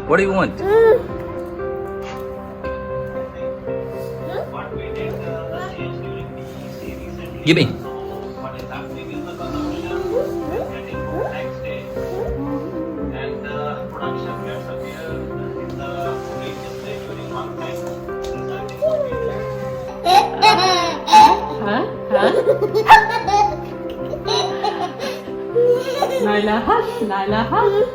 What do you want? Give me. Nyla, hush. Nyla, hush.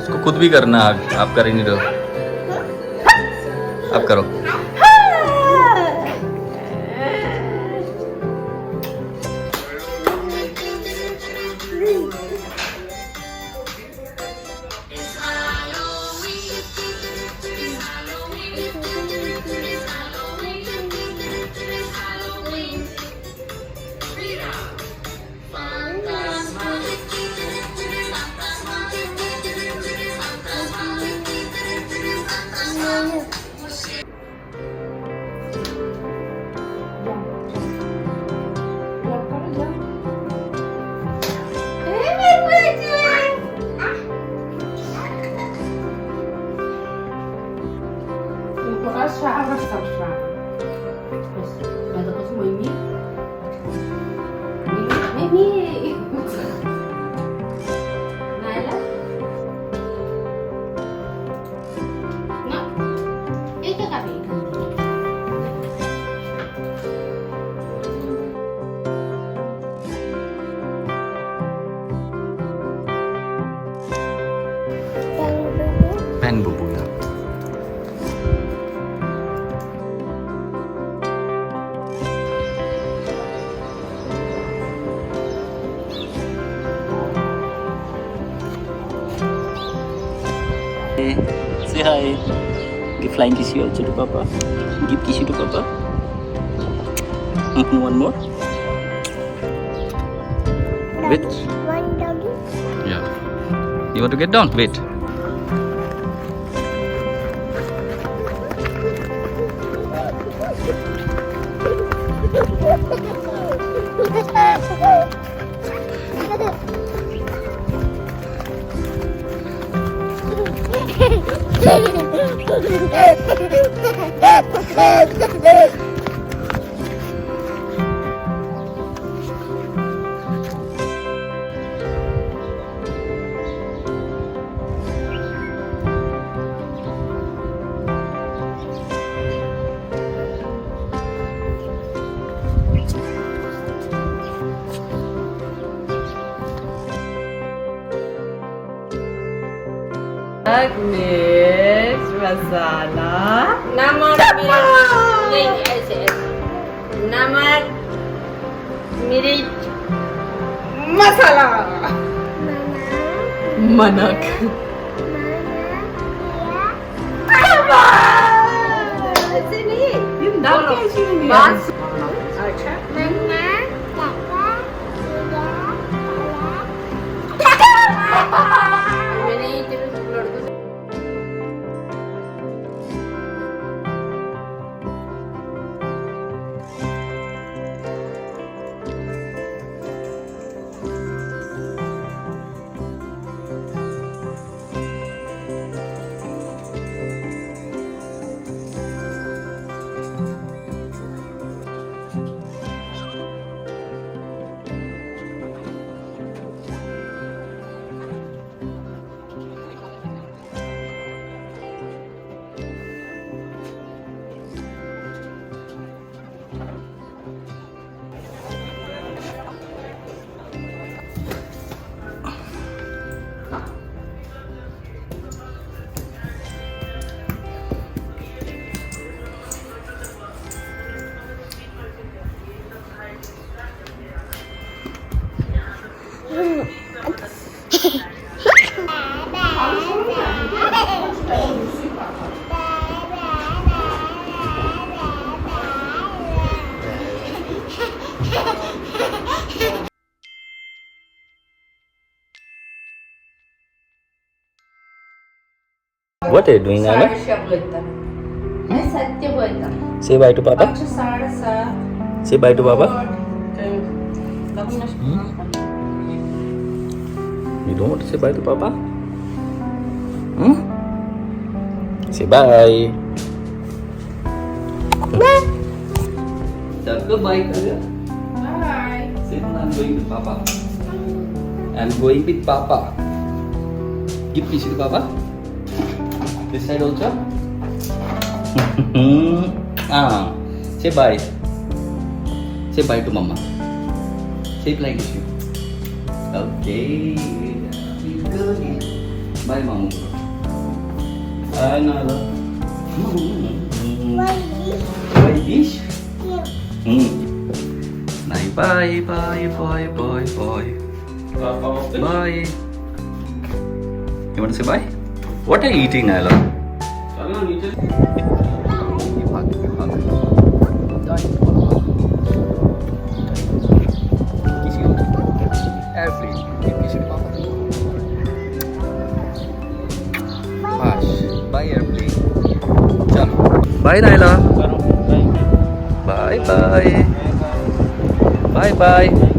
इसको खुद भी करना, आप कर ही नहीं रहो। आप करो। Pen bubunya. Say hi. Give flying kiss you also to Papa. Give kiss you to Papa. One more. Wait. One doggy. Yeah. You want to get down? Wait. मिर्च मसाला नमक नहीं ऐसे नमक मिर्च मसाला मनक ऐसे नहीं अच्छा What are you doing, Nyla? 6:30 बोलतात. हे 7 बोलतात. Say bye to Papa. 6:30. Say bye to Papa. You don't want to say bye to Papa? Hmm? Say bye. Go bye. Bye. Say I'm going with Papa. I'm going with Papa. Give kiss to Papa. This side also. Say bye. Say bye to Mama. Say it like this. Okay. Bye, Mama. Bye, Nyla. Bye, dish. Bye, bye, bye, bye, bye, bye. Bye. You want to say bye? What are you eating, Nyla? Bye, airplane. Chalo. Bye, Nyla. Bye, bye. Bye, bye.